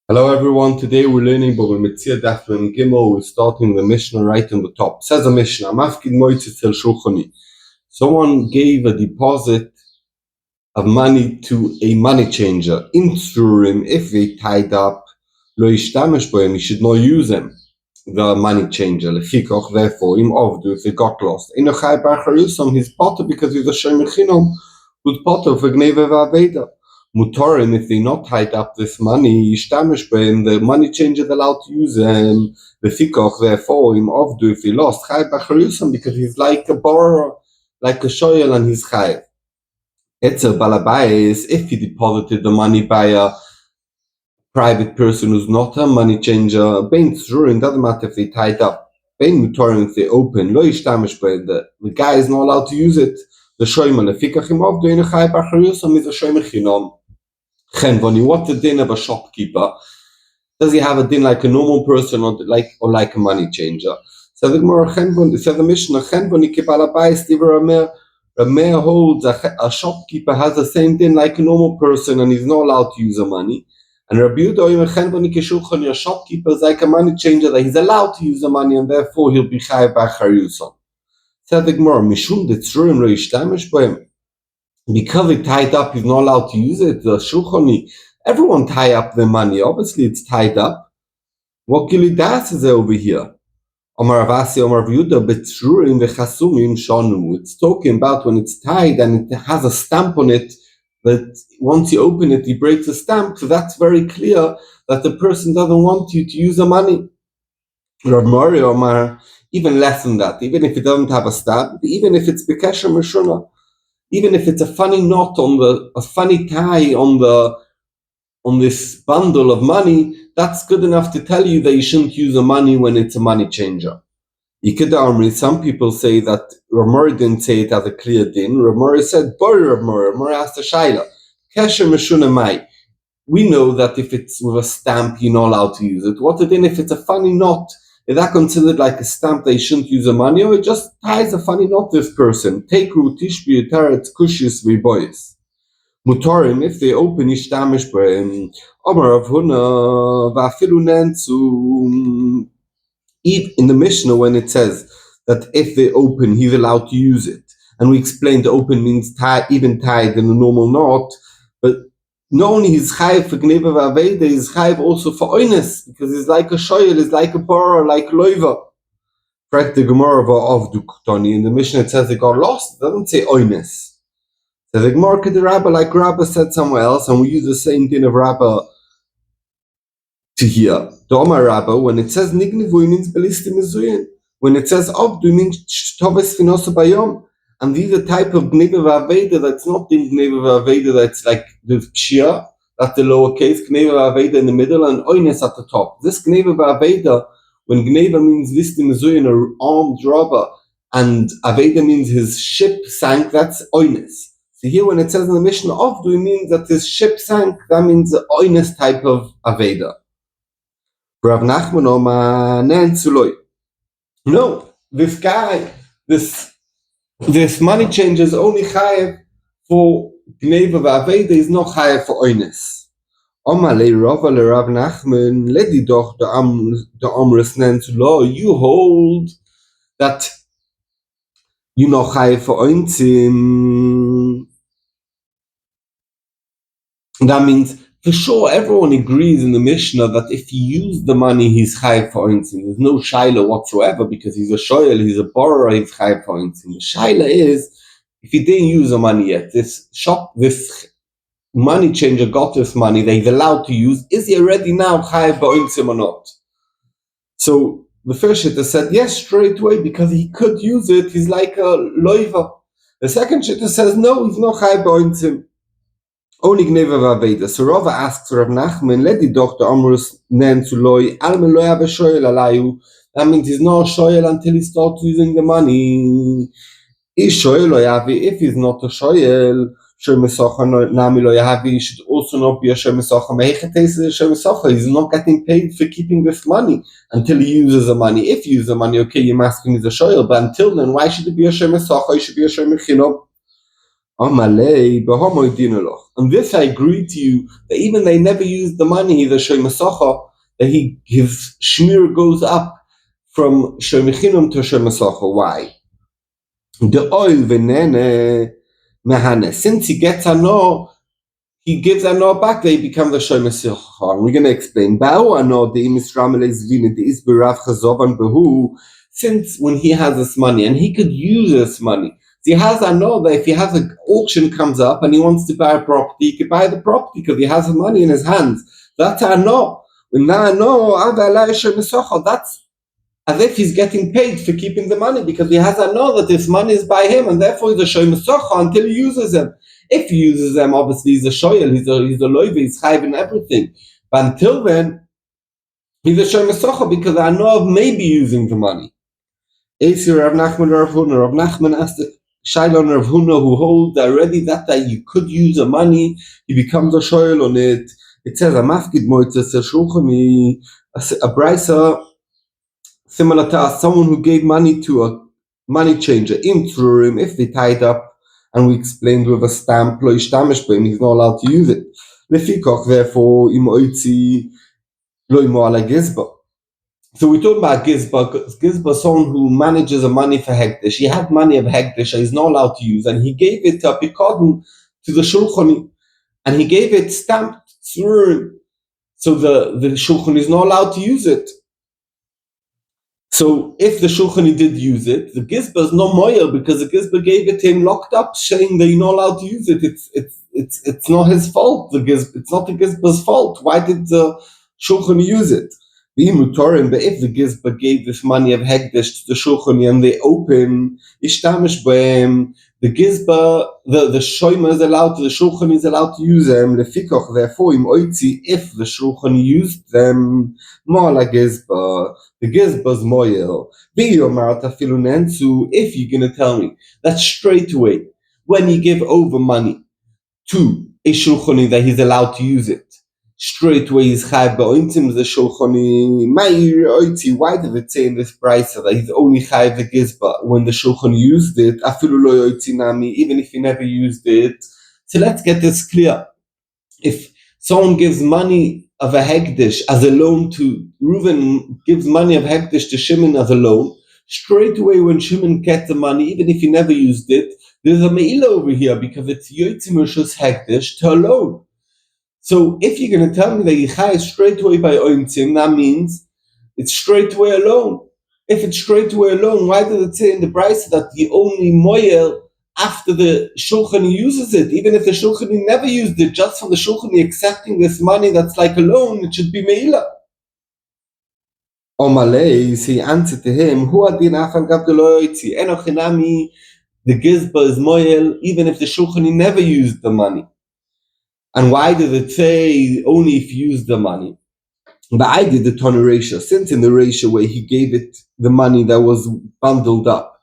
Hello everyone, today we're learning about Mציעא Daf Mem Gimel. We're starting the Mishnah right on the top. It says the Mishnah, Mafkid Moitzit El Shulchani. Someone gave a deposit of money to a money changer. In Tzurim, if they tied up, Lo Yishtamesh Bohem, he should not use them. The money changer, Lefikoch, therefore, Im Ovdu, if they got lost. In a Chai Bar Charusam, he's potter because he's a Shem Mechinom, who's potter for Gneva V'Aveda. Mutorim, if they not tied up this money, Yishtamish Behem, the money changer is allowed to use them. The Fikoch, therefore, him Ovdu, if he lost, Chai Bacharusam, because he's like a borrower, like a shoyel, and he's Chai. Etzel Balabais, if he deposited the money by a private person who's not a money changer, Bein Tzrurin, doesn't matter if they tied up. Bein Mutorim, if they open, Lo Yishtamish Behem, the guy is not allowed to use it. The shoyman, the Fikach him Ovdu, in a Chai Bacharusam is a shoyman chinom. Chenvoni, what's the din of a shopkeeper? Does he have a din like a normal person or like a money changer? So the Gemara Chenvoni, says the Mishnah, Chenvoni kibala bayis diva Rameir. Rameir holds a shopkeeper has the same din like a normal person and he's not allowed to use the money. And Rabbi Yehuda Chenvoni keshulchani, a shopkeeper is like a money changer that he's allowed to use the money and therefore he'll be chayav b'chariyuson. So the Gemara, Mishum de tzrurim lo yishtamesh bohem. Because it tied up, he's not allowed to use it. The shulchani, everyone tie up their money. Obviously, it's tied up. What gilidas is there over here? Omar Avasi, Omar Yehuda, betzrurim vechasumim shonu. It's talking about when it's tied and it has a stamp on it. That once you open it, he breaks a stamp. So that's very clear that the person doesn't want you to use the money. Rav Mori, Omar, even less than that. Even if it doesn't have a stamp, even if it's bekesher meshuna. Even if it's a funny knot a funny tie on this bundle of money, that's good enough to tell you that you shouldn't use the money when it's a money changer. Some people say that Rav Mori didn't say it as a clear din. Rav Mori said, Rav Mori asked a shaila. Kesher meshuna mai. We know that if it's with a stamp, you're not allowed to use it. What then if it's a funny knot? Is that considered like a stamp that you shouldn't use the money, or it just ties a funny knot to this person? Take tishbi teretz kushis v'boyis. Mutorim, if they open yishtamish b'hem. Omar Rav Huna v'afilu nensu. In the Mishnah, when it says that if they open, he's allowed to use it, and we explained the open means even tied in a normal knot, but not only he's chayiv for gneva v'aveda, he's chayiv also for oines, because he's like a shoyel, he's like a borrower, like loiva. Correct the Gemara of Duktoni. In the Mishnah it says they got lost. It doesn't say oines. So the Gemara could the Rabba, like Rabba said somewhere else, and we use the same thing of Rabba to here. The Omar Rabba, when it says nignevu, it means belistim mezuyin. When it says obdu, it means shtoves finosa bayom. And these are type of gneva v'aveda that's not in gneva v'aveda that's like the pshia, that's the lowercase, gneva v'aveda in the middle, and oines at the top. This gneva v'aveda, when gneva means listim mezuyin, an armed robber, and aveda means his ship sank, that's oines. So here when it says in the Mishnah obdu, it means that his ship sank, that means the oines type of aveda. Rav Nachman Omar Nensuloi. No, this guy, this money changer is only chayev for gneva v'aveda, is not chayev for oines. Omar le'rava le'Rav Nachman ledidoch the amrus nensulo. You hold that you know chayev for oinsim. That means for sure, everyone agrees in the Mishnah that if he used the money, he's chayiv for oinsim. There's no shaila whatsoever because he's a shoyel, he's a borrower, he's chayiv for oinsim. The shaila is, if he didn't use the money yet, this money changer got this money that he's allowed to use, is he already now chayiv for oinsim or not? So the first shitta said yes straight away because he could use it, he's like a loiva. The second shitta says no, he's not chayiv for oinsim. Only gneva v'aveda. So Rava asks Rav Nachman, "Ledi doch the amrus nen zu loy almen lo have a shoyel alayu." That means he's not a shoyel until he starts using the money. Is shoyel lo yavi? If he's not a shoyel, shoy nami lo yavi, he should also not be a shoy mesocha. Mehechetes is a shoy mesocha. He's not getting paid for keeping this money until he uses the money. If he uses the money, okay, you're asking he's a shoyel, but until then, why should it be a shoy mesocha? He should be a shoy mechino. And this I agree to you, that even they never use the money, the Shemasacha, that his shmir goes up from Shemichinum to Shemasacha. Why? The oil v'nene mehane. Since he gets ano, he gives ano back, they become the Shemasacha. And we're going to explain. Since when he has this money, and he could use this money, he has ano that if he has an auction comes up and he wants to buy a property, he can buy the property because he has the money in his hands. That's ano. When that ano, that's as if he's getting paid for keeping the money because he has ano that this money is by him, and therefore he's a shoymesocha until he uses them. If he uses them, obviously he's a shoyel, he's a loive, he's chayv and everything. But until then, he's a shoymesocha because the ano of maybe using the money. Rav Nachman asked the Shailon Rav Huna, who holds already that you could use the money, he becomes a shoyel on it. It says a mafkid moitzes a shulchani, a brisa similar to us, someone who gave money to a money changer in Tzurim, if they tied up, and we explained with a stamp, lo yishtamish b'im, he's not allowed to use it. Lefikoch, therefore, im oitzi lo imo ala gizba. So we're talking about gizba. Gizba, someone who manages a money for hekdesh. He had money of hekdesh he's not allowed to use, and he gave it to a pikodin, to the shulchani, and he gave it stamped Tzurim. So the shulchan is not allowed to use it. So if the shulchani did use it, the gizba is no moyer because the gizba gave it to him locked up, saying that you're not allowed to use it. It's not his fault. It's not the gizba's fault. Why did the shulchani use it? But if the gizba gave this money of hekdesh to the shulchani and they open ishtamish b'hem, the gizba, the shoyma is allowed to, the shulchan is allowed to use them. Lefikoch, therefore, im oitzi, if the shulchan used them, more like gizba, the gizba's moyel. If you're going to tell me that straight away, when you give over money to a shulchani that he's allowed to use it, straight away he's chayv ba'ointim the shulchani. Why did it say in this brisa that he's only chayv the gizba when the shulchan used it? Afilu lo yoitzi nami, even if he never used it. So let's get this clear. If someone gives money of a hekdesh as a loan to Reuven, gives money of hekdesh to Shimon as a loan, straight away when Shimon gets the money, even if he never used it, there's a meila over here because it's yoitzi mishus hekdesh to a loan. So if you're going to tell me that Yichai is straight away by Oimtzim, that means it's straight away alone. If it's straight away alone, why did it say in the Brisa that the only moyel after the Shulchan uses it? Even if the Shulchan never used it, just from the Shulchan accepting this money that's like a loan, it should be Meila. Omalei, he answered to him, Hu adin afan gav deloytzi, enochinami, the Gizba is moyel, even if the Shulchan never used the money. And why did it say only if you use the money? But I did the ton ratio. Since in the ratio where he gave it the money that was bundled up,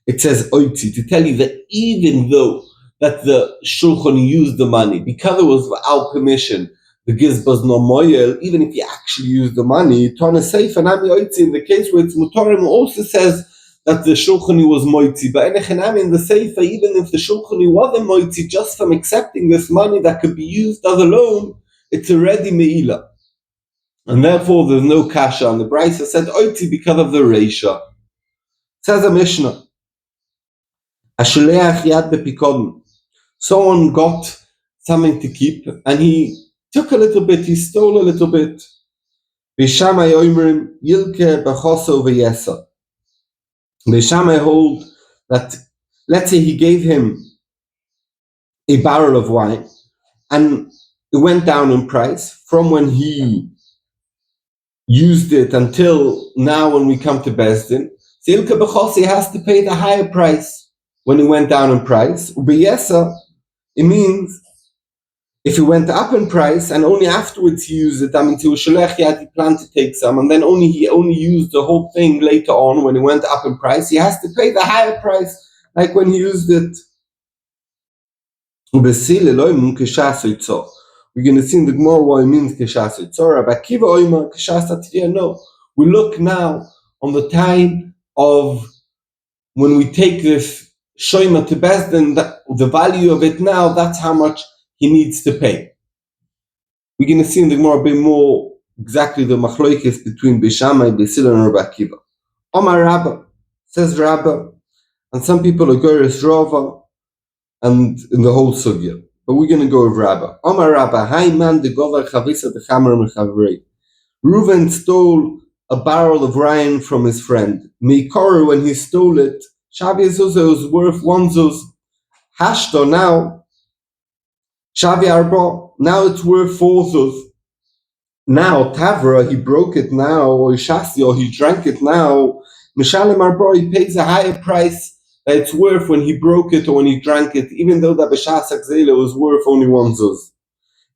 it says oitzi, to tell you that even though that the shulchan used the money, because it was without permission, the gizba's no moyel, even if he actually used the money, ton is safe, and ami oitzi, in the case where it's mutorim, also says that the shulchani was moitzi, but in the Sefer, even if the shulchani wasn't moitzi, just from accepting this money that could be used as a loan, it's already meila, and therefore there's no kasha. And the Brisa said oitzi because of the reisha. Says a Mishnah, Ashleach yad bepikodin. Someone got something to keep, and he took a little bit, he stole a little bit. V'shamay oimrim yilke b'choso v'yesa. Beishamai hold that, let's say he gave him a barrel of wine and it went down in price from when he used it until now when we come to Bezdin. So Ilka B'chosi has to pay the higher price when it went down in price. Ubiyesa, it means if it went up in price and only afterwards he used it, that means he was sholech, he planned to take some, and then he only used the whole thing later on when it went up in price, he has to pay the higher price, like when he used it. We're going to see in the Gemara what it means keshas yitzor. But kiva oima keshas atviya. No, we look now on the time of when we take this shoyma to Bezdin, the value of it now, that's how much he needs to pay. We're going to see in the Gemara a bit more exactly the machloikis between Beis Shammai, Beis Hillel, and Rabbi Akiva. Omar Rabba, says Rabba, and some people are Goris Rava, and in the whole sugya. But we're going to go with Rabba. Omar Rabba, Hai man de govar chavisa de chamer mechavrei. Reuven stole a barrel of wine from his friend. Meikoru, when he stole it, Shavi Zuzah was worth 1 zuz. Hashto now, Shavi Arba, now it's worth 4 zuz. Now Tavra, he broke it now, or Shasi, or he drank it now. Mishalim Arba, he pays a higher price that it's worth when he broke it or when he drank it, even though the B'shas Akzela was worth only 1 zuz.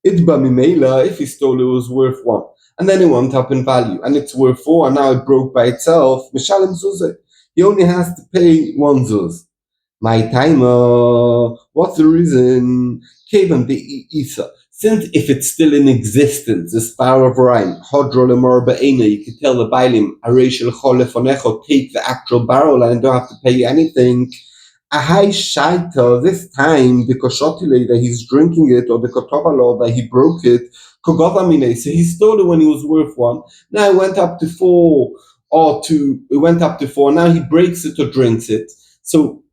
Idba Mimela, if he stole it, was worth 1. And then it went up in value, and it's worth 4, and now it broke by itself. Mishalim Zuzah, he only has to pay 1 zuz. My timer, what's the reason? Kevan de Isa. Since if it's still in existence, this power of wine, Hodro lemor ba'ena, you can tell the Bailim, Aryeh shel chol lefonecho, take the actual barrel and don't have to pay anything. Ahai shaita, this time, the koshotile that he's drinking it, or the kotobalo that he broke it, kogovamine, so he stole it when he was worth 1. Now it went up to 4, or 2, it went up to 4, now he breaks it or drinks it. So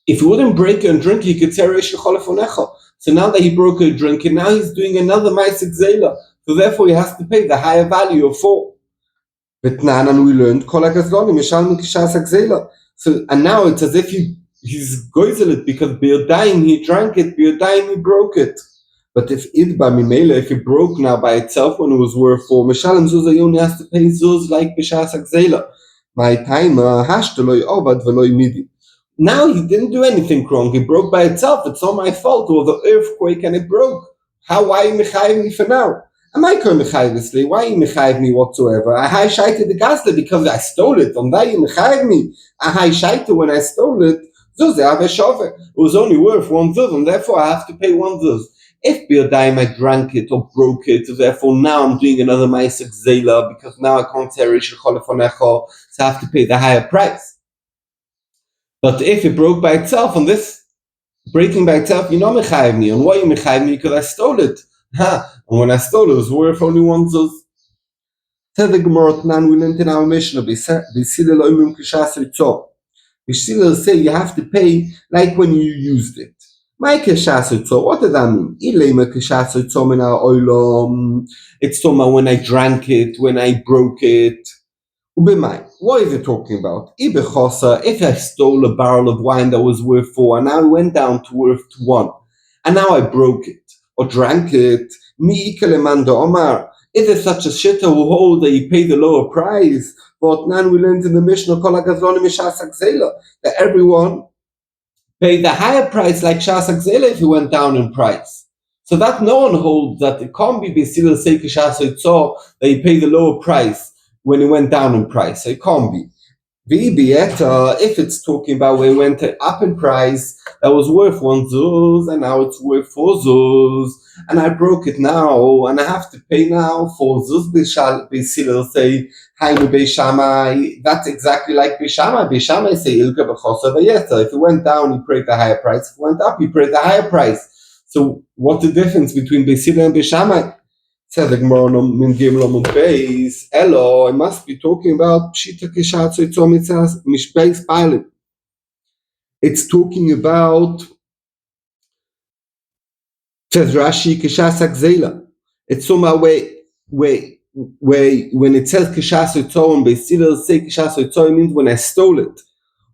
if he wouldn't break it and drink it, he could say Aryeh shel chol lefonecho. So now that he broke it and drank it, now he's doing another ma'aseh gzeila. So therefore he has to pay the higher value of 4. But we learned so, and now it's as if he's goizel it because Biyodayim he drank it, Biyodayim he broke it. But if Idba Mimela, if it broke now by itself when it was worth 4, Mishalim Zuzah, he only has to pay Zuz like B'shas Akzela. My time, Hashteloi Ovad Veloi Midi. Now he didn't do anything wrong. He broke by itself. It's not my fault. It was the earthquake and it broke. Why are you mechayiv me for now? Am I going mechayiv? Why are you mechayiv me whatsoever? I shaited the gasle because I stole it. And why you mechayiv me? I shaited when I stole it. It was only worth 1 zuz, and therefore I have to pay 1 zuz. If Biyodayim I drank it or broke it, so therefore now I'm doing another ma'aseh gzeila because now I can't say Aryeh shel chol lefonecho, so I have to pay the higher price. But if it broke by itself, and this breaking by itself, you know mechayiv me. And why you mechayiv me? Because I stole it. And when I stole it, it was worth only 1 zuz. Said the Gemara, we learned in our Mishnah, Beis Hillel say you have to pay like when you used it. My keshas, what does that mean? It's talking about when I drank it, when I broke it. What is it talking about? If I stole a barrel of wine that was worth 4, and now it went down to worth 1, and now I broke it, or drank it, Omar, is there such a shitta who holds that you pay the lower price? But now we learned in the Mishnah, that everyone paid the higher price like Shas Akzela if he went down in price. So that no one holds that it can't be Beis Hillel say Kishas Yitzor that you pay the lower price when it went down in price. So it can't be. If it's talking about when it went up in price, that was worth 1 zuz, and now it's worth 4 zuz, and I broke it now, and I have to pay now 4 zuz. Beis Hillel say, Hainu Beis Shammai, that's exactly like Beis Shammai. Beis Shammai say, Ilka b'chosa v'yetza. If it went down, you paid the higher price. If it went up, you paid the higher price. So what's the difference between Beis Hillel and Beis Shammai? Says the Gemara min Gimel Beis, Elo, I must be talking about Pshita Kishatzu Yitzor Mitzvahs Mishbeis Bailim. It's talking about, says Rashi, Kishas Akzela. It's somehow when it says Kishas Yitzor and Beis Hillel say Kishas Yitzor, it means when I stole it.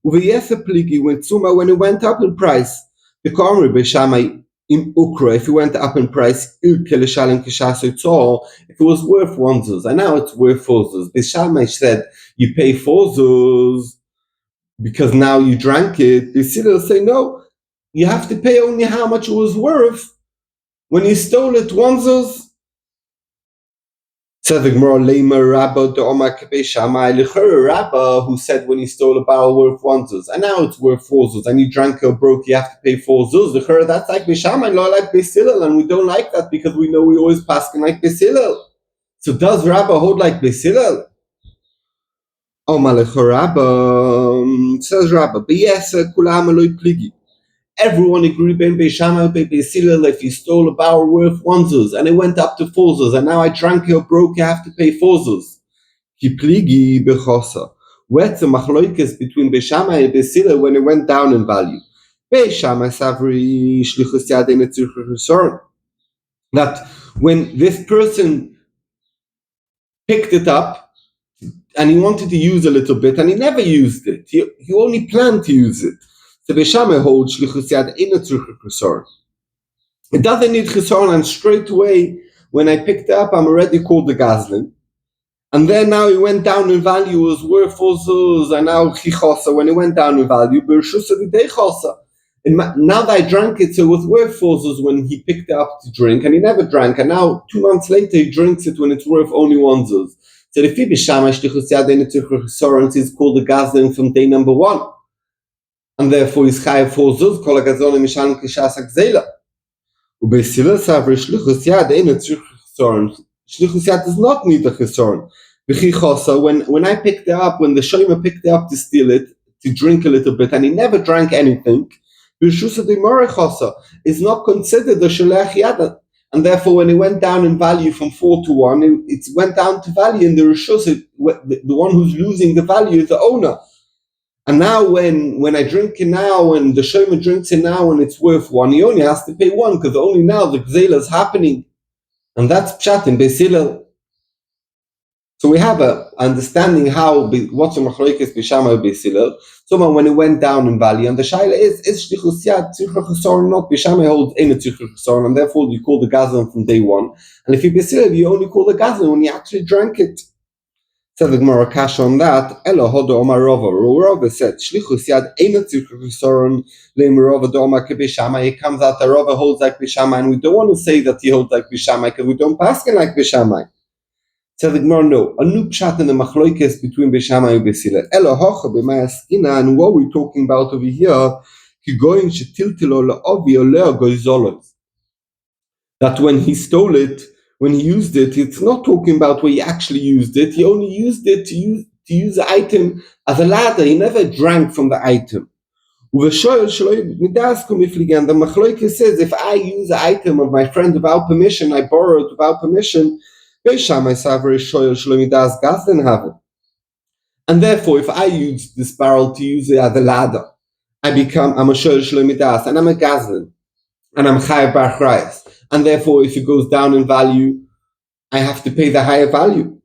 Uveyesa Pligi, when it went up in price. The Kamri Beis Shammai in Ukra, if it went up in price, if it was worth 1 zuz, and now it's worth 4 zuz. Beis Shammai said you pay 4 zuz because now you drank it. Beis Hillel say no, you have to pay only how much it was worth when you stole it, 1 zuz. Said the Gemara, Leima Rabba de Omar Beis Shammai, Lichur Rabba, who said when he stole a barrel worth 1 zuz, and now it's worth 4 zuz, and you drank or broke, you have to pay 4 zuz. Lichur, that's like Beis Shammai, not like Beis Hillel, and we don't like that because we know we always pass like Beis Hillel. So does Rabba hold like Beis Hillel? Omar Lichur Rabba, says Rabbi, B'yesa kulam eloi pligi. Everyone agreed ben Beis Shammai and Beis Hillel if you stole a barrel worth 1 zuz and it went up to 4 zuz and now I drank it or broke, you have to pay 4 zuz. Ki pligi bechosa. Where's the machloikes between Beis Shammai and Beis Hillel when it went down in value? Beis Shammai savri shlichus yadei netzirchus resorn. That when this person picked it up and he wanted to use a little bit and he never used it, he only planned to use it. So Beis Shammai holds shlichus yadei netzirchus resorn. It doesn't need chisorn, and straight away when I picked it up, I'm already called the gazlin. And then now it went down in value, it was worth 4 zuz, and now chichosa, when it went down in value, b'rshusa v'dei chosa. Now that I drank it, so it was worth 4 zuz when he picked it up to drink, and he never drank, and now 2 months later he drinks it when it's worth only 1 zuz. So the Beis Shammai shlichus yadei netzirchus resorn is called the gazlin from day number 1. And therefore he's chayav 4 zuz, kol hagazolim mishalem k'shas hagzela. Ubeis Hillel savri shlichus yadei netzirchus resorn. Shlichus yad does not need a chisorn. When I picked it up, when the shomer picked it up to steal it, to drink a little bit, and he never drank anything, is not considered a shalech yad. And therefore, when it went down in value from 4 to 1, it went down to value in the rishus. The one who's losing the value is the owner. And now, when I drink it now, and the shomer drinks it now, and it's worth 1, he only has to pay 1 because only now the gzela is happening. And that's pshat in Beis Hillel. So we have a understanding what's a machloikes Beis Shammai and Beis Hillel. So when it went down in value, and the shaila is shlichus yad tzirchus resorn not. Beis Shammai holds in a tzirchus resorn, and therefore you call the gazlan from day 1. And if you Beis Hillel, you only call the gazlan when you actually drank it. So the Gemara kash on that. Elo hodo omar Rava. Rava said shlichus yad ein a tzirchus resorn leim Rava do omar ke Beis Shammai. It comes out that Rava holds like Beis Shammai, and we don't want to say that he holds like Beis Shammai because we don't pass him like Beis Shammai. So the Gemara no. A new pshat in the machloikes between Beis Shammai and Beis Hillel. Elo hocha b'may askina, and what we're talking about over here, ki goyin shetiltilo le'ovi oleo goizolos. That when he stole it, when he used it, it's not talking about where he actually used it. He only used it to use the item as a ladder. He never drank from the item. The Machloike says, if I use the item of my friend without permission, I borrow it without permission, and therefore, if I use this barrel to use it as a ladder, I'm a shoyel shelo midas, and I'm a gazlan, and I'm chayav bar chrayas. And therefore, if it goes down in value, I have to pay the higher value.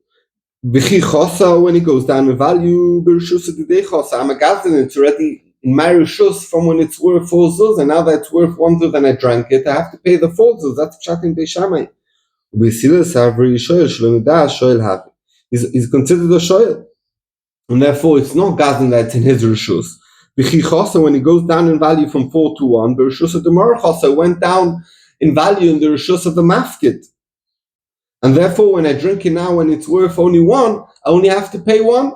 When it goes down in value, I'm a gazlan, it's already in my rishus from when it's worth 4 zuz, and now that it's worth 1 zuz and I drank it, I have to pay the 4 zuz. That's pshat in Beis Shammai. He's considered a shoyel. And therefore, it's not gazlan that's in his rishus. When it goes down in value from 4 to 1, the rishus of the marachasa went down in value in the rishus of the mafkid. And therefore, when I drink it now, when it's worth only 1, I only have to pay 1.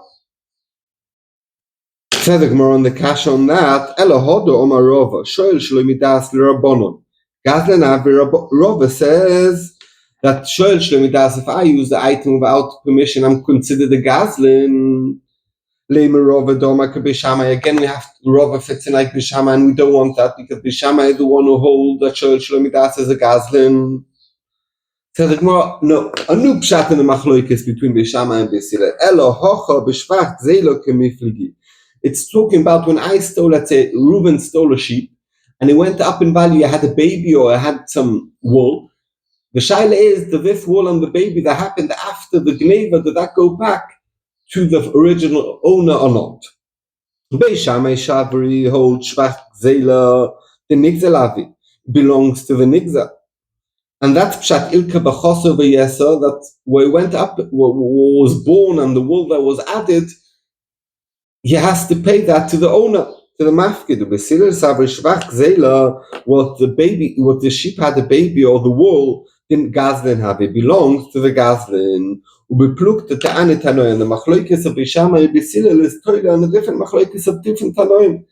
Said the Gemara on the cash on that. Elohodo Omar Rava shoyel shelo midas l'rabonon. Gazlan Avi Rava says that shoyel shelo midas, if I use the item without permission, I'm considered a gazlan. Leimer Rava Doma ke Beis Shammai. Again, we have Rava fits in like Beis Shammai, and we don't want that because Beis Shammai is the one who holds that shoyel shelo midas as a gazlan. So the Gemara, no, a new pshat in the machloikes between Beis Shammai and Beis Hillel. Elo hocha b'shvach zelo kemifligi. It's talking about when I stole, let's say, Reuben stole a sheep, and it went up in value. I had a baby or I had some wool. The shaila is, did this wool and the baby that happened after the gneva, did that go back to the original owner or not? Beis Shammai Shavri holds shvach zela, the nigzelavi, belongs to the nigza. And that's pshat ilka b'choso v'yesa, that where it went up, was born, and the wool that was added, he has to pay that to the owner, to the mafkid. What the sheep had a baby, or the wool didn't gazlan have, it belongs to the gazlan. And the machloikes of Beis Shammai and Beis Hillel is toila on the different machloikes of different tanoim.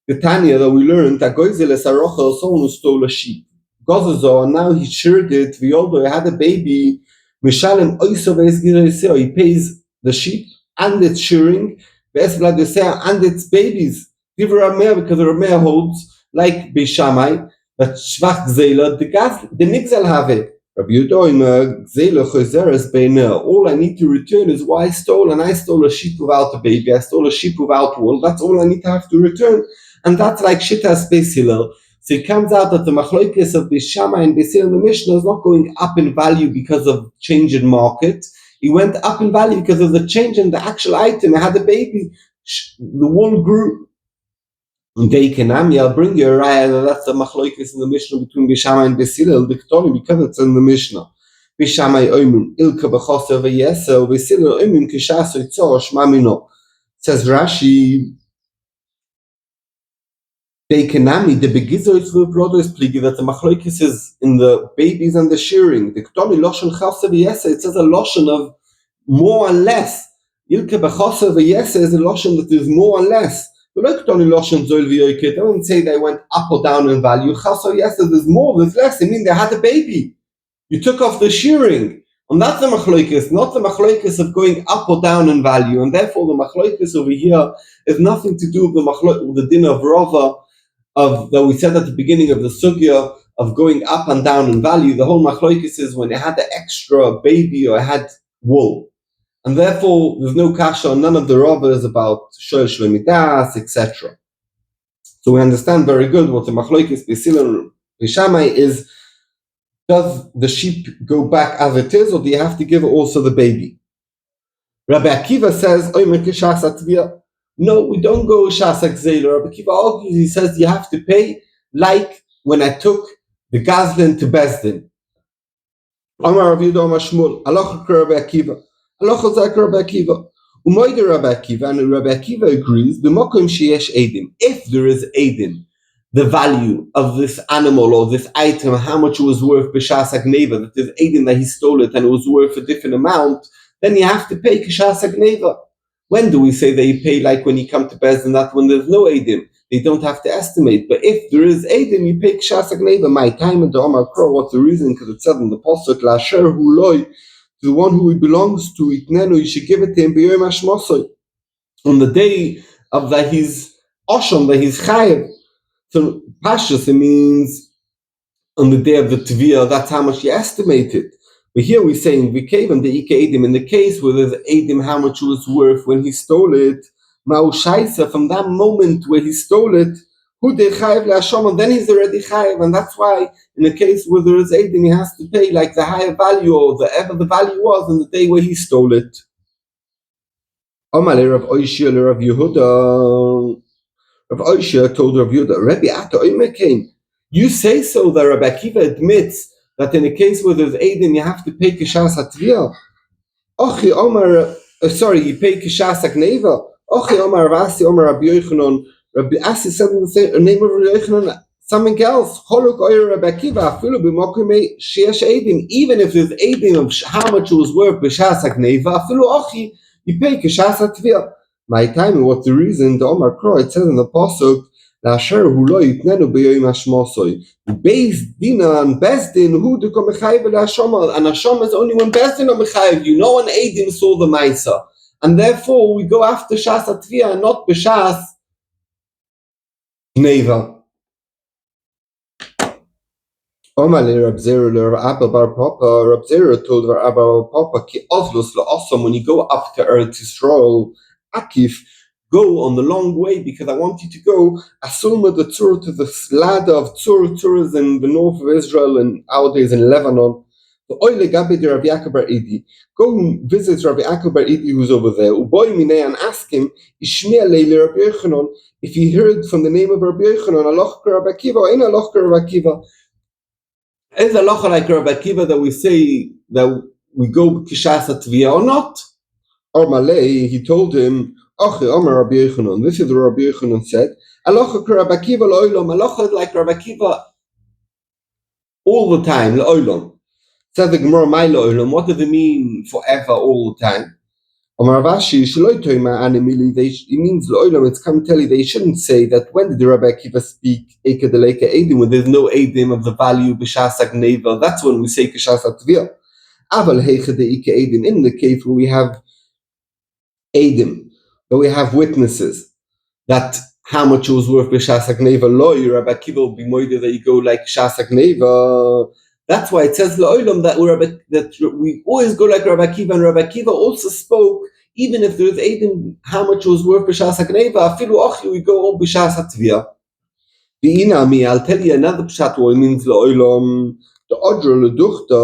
The Tanya that we learned, that goizel es arocha, someone who stole a sheep. Gozazo, and now he shared it. V'yoldo, he had a baby. Mishalem oiso ve'es girei, he pays the sheep and its shearing. and its babies. Because the Rameh holds, like Bishamai, that Shvach Gzela, the Nigzel have it. Rabbi Yehuda, Gzela Choseres Beina. All I need to return is what I stole, and I stole a sheep without a baby. I stole a sheep without wool. That's all I need to have to return, and that's like Shittas Beis Hillel. So it comes out that the Machlokes of Bishamai and Beis Hillel in the Mishnah is not going up in value because of change in market. It went up in value because of the change in the actual item. It had a baby. The wool grew. I'll bring you a raya that's the machloikis in the Mishnah between Bishamai and Beis Hillel, because it's in the Mishnah. Bishamai oimun ilka b'choser v'yeser, Beis Hillel oimun kishas oitzor shmamino. Says Rashi, Deikenami, the begizois will brothers pligi that the machloikis is in the babies and the shearing. The ktoni loshon choser v'yeser, it says a loshon of more and less. Ilka b'choser v'yeser is a loshon that is more and less. I wouldn't say they went up or down in value. Yes, there's more, there's less. I mean, they had a baby. You took off the shearing. And that's the machloikis, not the machloikis of going up or down in value. And therefore, the machloikis over here is nothing to do with the din of Rava, that we said at the beginning of the sugya, of going up and down in value. The whole machloikis is when it had the extra baby or it had wool. And therefore, there's no kasha on none of the robbers about shoel shlemidas, etc. So we understand very good what the machloikis Beis Hillel and Bishamai is. Does the sheep go back as it is, or do you have to give it also the baby? Rabbi Akiva says, no, we don't go shasa gzeila. Rabbi Akiva argues, he says you have to pay like when I took the gazlin to Bezdin. Amar Rav Yehuda Amar Shmuel, halacha Rabbi Akiva. Halacha zak Rabbi Akiva. Umoide Rabbi Akiva, and Rabbi Akiva agrees, b'mokom sheyesh edim. If there is edim, the value of this animal or this item, how much it was worth b'shas hagneva, that there's edim that he stole it and it was worth a different amount, then you have to pay k'shas hagneva. When do we say that you pay like when you come to Bezdin, that when there's no edim? They don't have to estimate. But if there is edim, you pay k'shas hagneva. My time in the Omar Kro, what's the reason? Because it said in the Pasuk, La'asher hu loy, to the one who he belongs to, itnenu, you should give it to him b'yom hashmosoi, on the day of that he's osham, that he's chayev. So pashas, it means on the day of the tviyah, that's how much you estimate it. But here we're saying v'kevan the ike edim, in the case where there's edim, how much it was worth when he stole it, ma'u shaisa, from that moment where he stole it, hu de chayev le'asham, and then he's already chayev, and that's why in the case where there is edim, he has to pay like the higher value or whatever the value was on the day where he stole it. Amale Rav Oishia le Rav Yehuda. Rav Oishia told Rav Yehuda, Rabbi Ata Omer came. You say so that Rabbi Akiva admits that in a case where there's edim, you have to pay kishas hatviyah. Ochi Omar, you pay kishas hagneva. Ochi Omar Ravasi Omar Rabbi Yochanan. Rabbi Asi said in the name of Rabbi Yochanan something else. Choluk Oyer Rabbi Akiva afilu b'mokum sheyesh edim. Even if there's edim of how much it was worth b'shas hagneva, afilu ochi, you pay kishas hatviyah. My time, what's the reason? The Omar Kro, it says in the Pasuk, La'asher hu lo yitnenu b'yom hashmosoi. Beis dina and Bezdin hu dukom mechayev le'ashoma. And Hashom is only when Bezdin are mechayev. You know when Eidim saw the Maisa. And therefore we go after Shas HaTviyah and not b'Shas Gneva. Omar le Rab Zera le Rab Abba bar Papa. Rab Zera told Rab Abba bar Papa, Ki ozlos la'osam, when you go up to Eretz Yisrael, Akif, go on the long way, because I want you to go Asuma the Tzur, to the ladder of Tzur. Tzur is in the north of Israel and nowadays in Lebanon. The Oile Gabi de Rabbi Yaakov bar Idi. Go visit Rabbi Yaakov bar Idi who's over there. Uboy minei, and ask him, Ishmi'a leile Rabbi Yochanan, if he heard from the name of Rabbi Yochanan, Aloch Rabbi Akiva, or in Aloch Rabbi Akiva. Is Aloch like Rabbi Akiva that we say that we go kishas hatviyah or not? Or Malay, he told him, Omar Rabbi Yochanan. This is what Rabbi Yochanan said. Alocha Rabbi Akiva lo'olam. Alocha is like Rabbi Akiva all the time, lo'olam. Says the Gemara, my lo'olam. What does it mean forever, all the time? Omar Ravashi, shloi toima animili. It means lo'olam. It's come tell you they shouldn't say that when did Rabbi Akiva speak Eka deleka edim, when there's no edim of the value b'shas hagneva. That's when we say kishas hatviyah. Aval heicha deika edim, in the case where we have edim. that we have witnesses that how much it was worth b'shas hagneva loy, Rabbi Akiva will be moide that you go like shas hagneva. That's why it says la'olam that we always go like Rabbi Akiva, and Rabbi Akiva also spoke, even if there is even how much it was worth b'shas hagneva, afilu ochi we go all b'shas hatvia. V'inami, I'll tell you another pshat what it means la'olam. The Odra Leduchta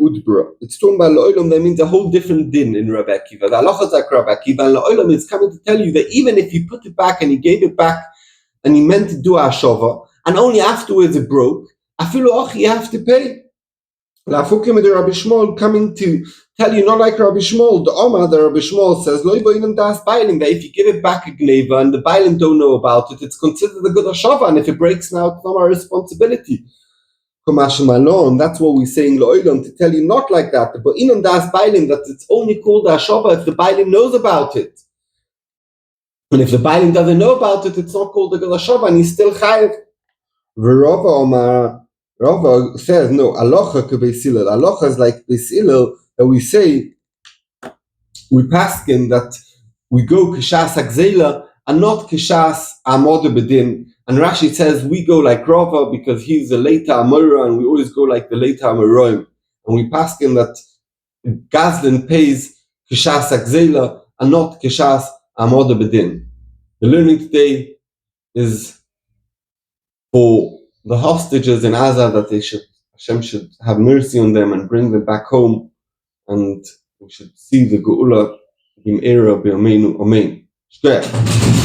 Udbra. It's talking about La'olam, that means a whole different din in Rabbi Akiva. The halacha is like Rabbi Akiva, and La'olam is coming to tell you that even if he put it back and he gave it back and he meant to do Ashova, and only afterwards it broke, afilu och you have to pay. La'afukim with Rabbi Shmuel coming to tell you, not like Rabbi Shmuel, the Omar, the Rabbi Shmuel says, Lo Yiboinam Das Bailim, that if you give it back a Gneva and the Bailim don't know about it, it's considered a good Ashova, and if it breaks now, it's not our responsibility. That's what we're saying Lo'olam, to tell you not like that, but in das Bailim, that it's only called Ashova if the Bailim knows about it. And if the Bailim doesn't know about it, it's not called a Ashova, and he's still chayiv. Rava says, no, alocha ke Beis Hillel. Alocha is like Beis Hillel, that we say, we paskin that we go kishas hagzela and not kishas amode bedin. And Rashi says we go like Rava because he's the later Amora, and we always go like the later Amoraim. And we paskin that Gazlin pays kishas hagzela and not kishas amode bedin. The learning today is for the hostages in Gaza, that Hashem should have mercy on them and bring them back home, and we should see the Geula b'meira b'yameinu amen. Shkeh.